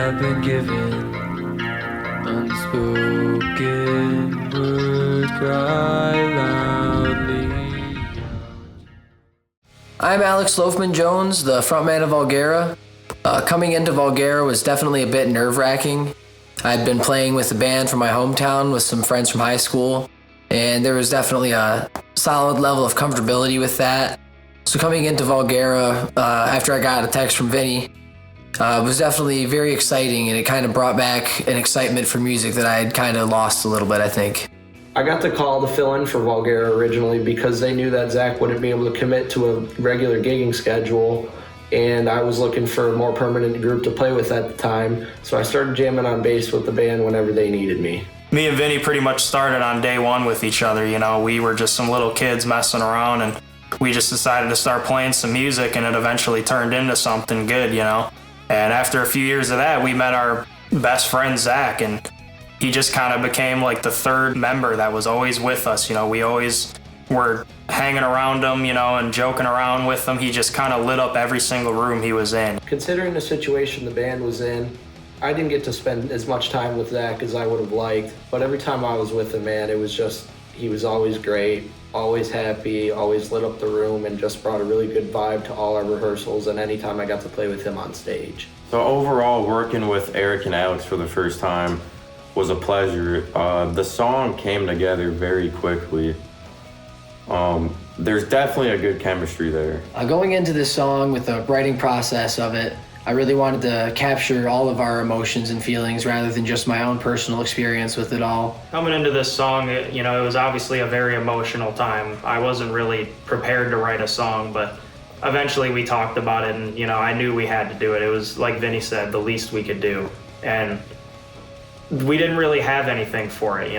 I've been given. Unspoken words cry loudly. I'm Alex Loafman-Jones, the frontman of Vulgara. Coming into Vulgara was definitely a bit nerve-wracking. I'd been playing with a band from my hometown with some friends from high school, and there was definitely a solid level of comfortability with that. So coming into Vulgara, after I got a text from Vinny, was definitely very exciting, and it kind of brought back an excitement for music that I had kind of lost a little bit, I think. I got the call to fill in for Vulgara originally because they knew that Zach wouldn't be able to commit to a regular gigging schedule, and I was looking for a more permanent group to play with at the time, so I started jamming on bass with the band whenever they needed me. Me and Vinny pretty much started on day one with each other. You know, we were just some little kids messing around, and we just decided to start playing some music, and it eventually turned into something good, you know. And after a few years of that, we met our best friend, Zach, and he just kind of became like the third member that was always with us. You know, we always were hanging around him, you know, and joking around with him. He just kind of lit up every single room he was in. Considering the situation the band was in, I didn't get to spend as much time with Zach as I would have liked, but every time I was with him, man, it was just, he was always great, always happy, always lit up the room, and just brought a really good vibe to all our rehearsals and anytime I got to play with him on stage. So overall, working with Eric and Alex for the first time was a pleasure. The song came together very quickly. There's definitely a good chemistry there. Going into this song with the writing process of it, I really wanted to capture all of our emotions and feelings rather than just my own personal experience with it all. Coming into this song, it was obviously a very emotional time. I wasn't really prepared to write a song, but eventually we talked about it, and I knew we had to do it. It was, like Vinny said, the least we could do. And we didn't really have anything for it.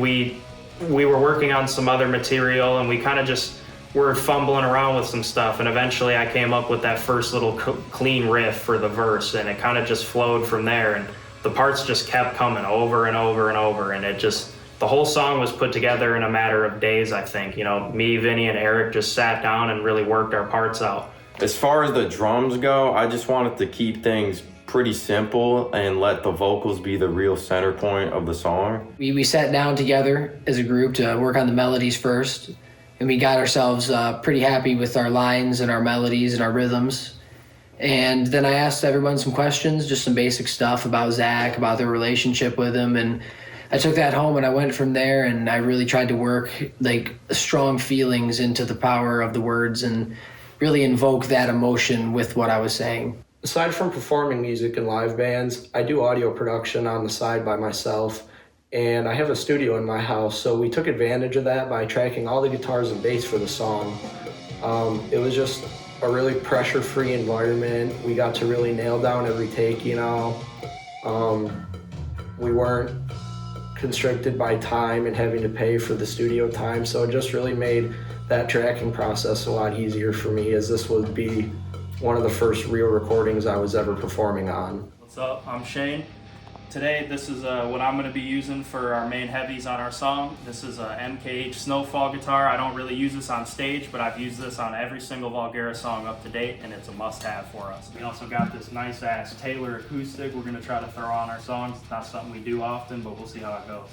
We were working on some other material, and we kind of just were fumbling around with some stuff, and eventually I came up with that first little clean riff for the verse, and it kind of just flowed from there, and the parts just kept coming over and over and over, and the whole song was put together in a matter of days, I think. Me, Vinny, and Eric just sat down and really worked our parts out. As far as the drums go, I just wanted to keep things pretty simple and let the vocals be the real center point of the song. We sat down together as a group to work on the melodies first, and we got ourselves pretty happy with our lines and our melodies and our rhythms. And then I asked everyone some questions, just some basic stuff about Zach, about their relationship with him, and I took that home and I went from there, and I really tried to work like strong feelings into the power of the words and really invoke that emotion with what I was saying. Aside from performing music in live bands, I do audio production on the side by myself, and I have a studio in my house, so we took advantage of that by tracking all the guitars and bass for the song. It was just a really pressure-free environment. We got to really nail down every take, We weren't constricted by time and having to pay for the studio time, so it just really made that tracking process a lot easier for me, as this would be one of the first real recordings I was ever performing on. What's up? I'm Shane. Today, this is what I'm going to be using for our main heavies on our song. This is a MKH Snowfall guitar. I don't really use this on stage, but I've used this on every single Vulgara song up to date, and it's a must-have for us. We also got this nice-ass Taylor acoustic we're going to try to throw on our songs. It's not something we do often, but we'll see how it goes.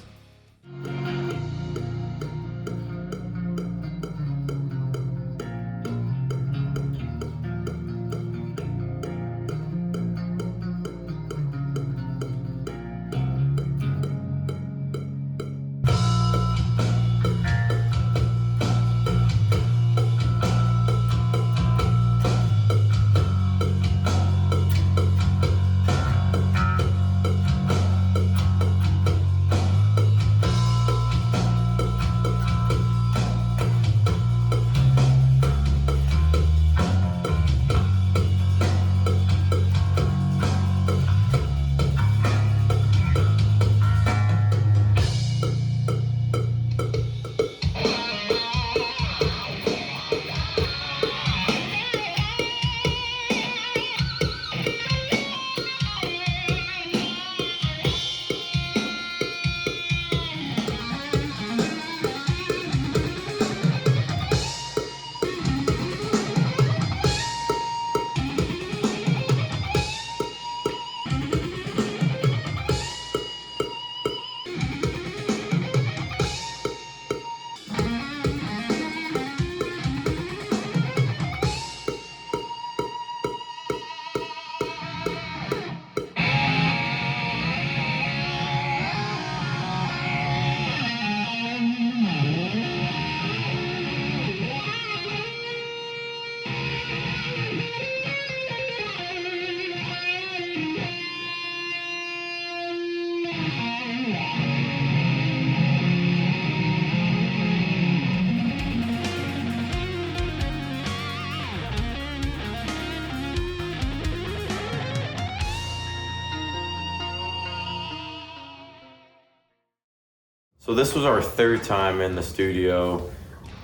So this was our third time in the studio,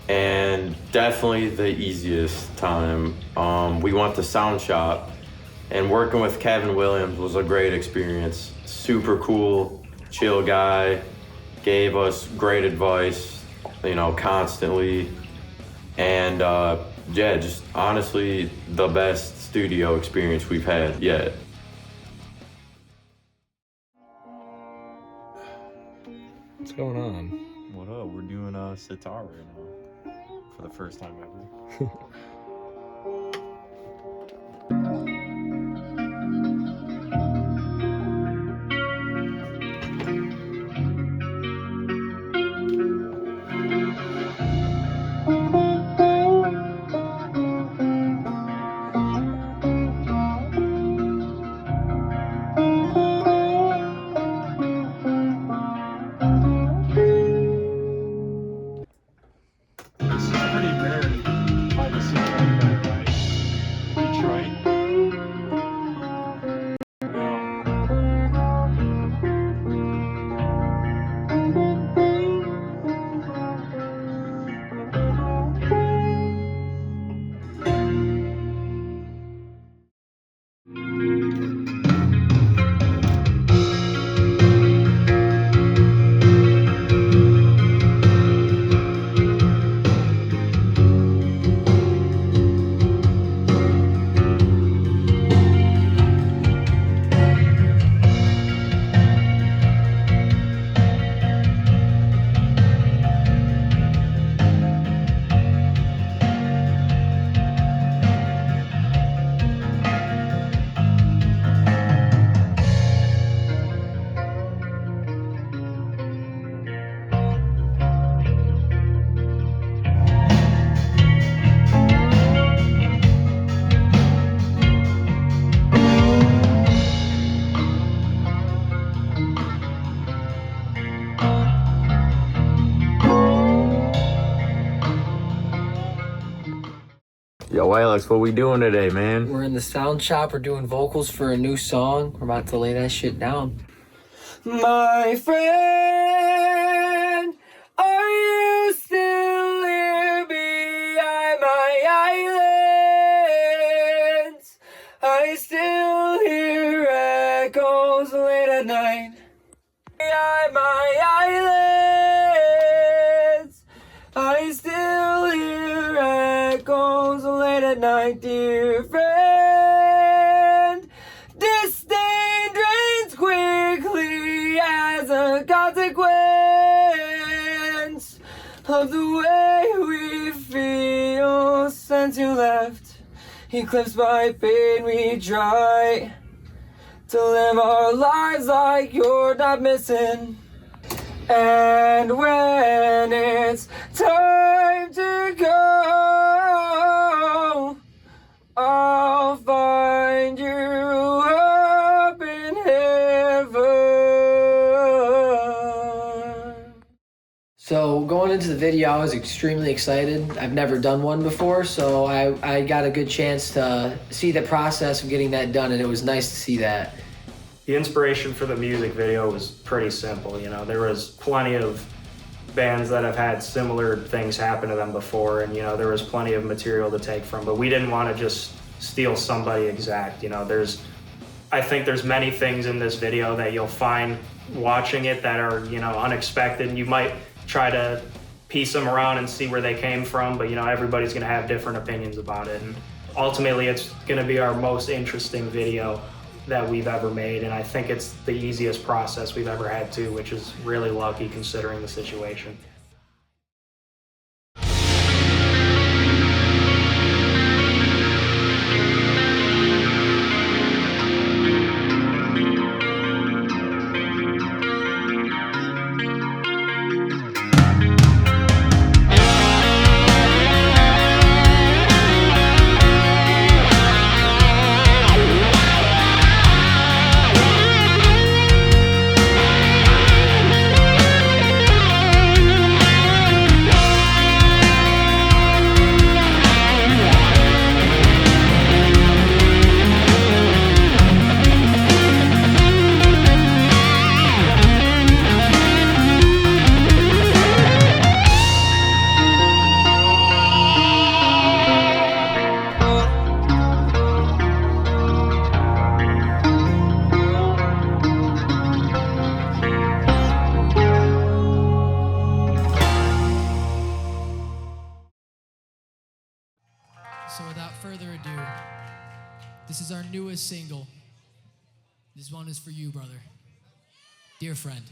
and definitely the easiest time. We went to Sound Shop, and working with Kevin Williams was a great experience. Super cool, chill guy, gave us great advice, constantly. And yeah, just honestly the best studio experience we've had yet. What's going on? What up? We're doing sitar right now for the first time ever. This is pretty rare to find a scene like that, right? Detroit. Yo, Alex, what we doing today, man? We're in the sound shop. We're doing vocals for a new song. We're about to lay that shit down. My friend, are you still here behind my islands? I still hear echoes late at night. Behind my islands, I still hear echoes late at night, dear friend. Disdain drains quickly as a consequence of the way we feel since you left. Eclipsed by pain, we try to live our lives like you're not missing. And when it's time to go, I'll find you up in heaven. So going into the video, I was extremely excited. I've never done one before, so I got a good chance to see the process of getting that done, and it was nice to see that. The inspiration for the music video was pretty simple. There was plenty of bands that have had similar things happen to them before, and there was plenty of material to take from, but we didn't want to just steal somebody exact. I think there's many things in this video that you'll find watching it that are unexpected. You might try to piece them around and see where they came from, but everybody's going to have different opinions about it, and ultimately it's going to be our most interesting video that we've ever made, and I think it's the easiest process we've ever had too, which is really lucky considering the situation. So without further ado, this is our newest single. This one is for you, brother. Dear friend.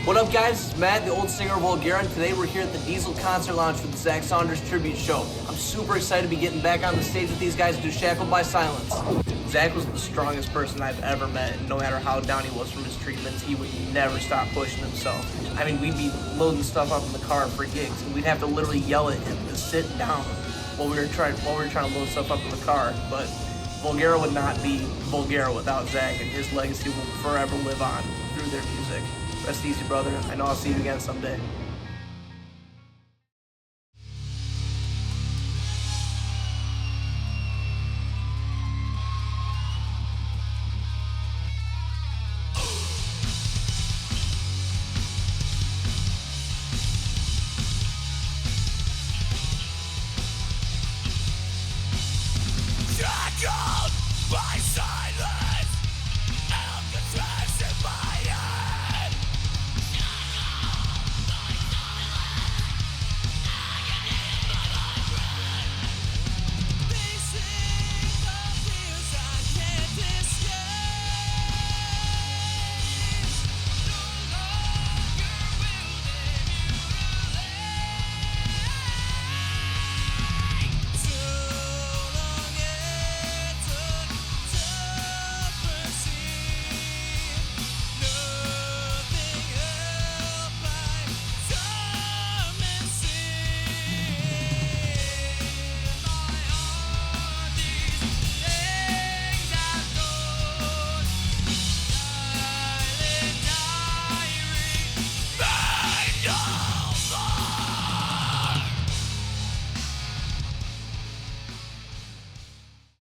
What up, guys? It's Matt, the old singer of Vulgara, and today we're here at the Diesel Concert Lounge for the Zach Saunders Tribute Show. I'm super excited to be getting back on the stage with these guys to do Shackled by Silence. Zach was the strongest person I've ever met, and no matter how down he was from his treatments, he would never stop pushing himself. I mean, we'd be loading stuff up in the car for gigs, and we'd have to literally yell at him to sit down while we were trying to load stuff up in the car. But Vulgara would not be Vulgara without Zach, and his legacy will forever live on through their music. Rest easy, brother. I know I'll see you again someday. Shut up!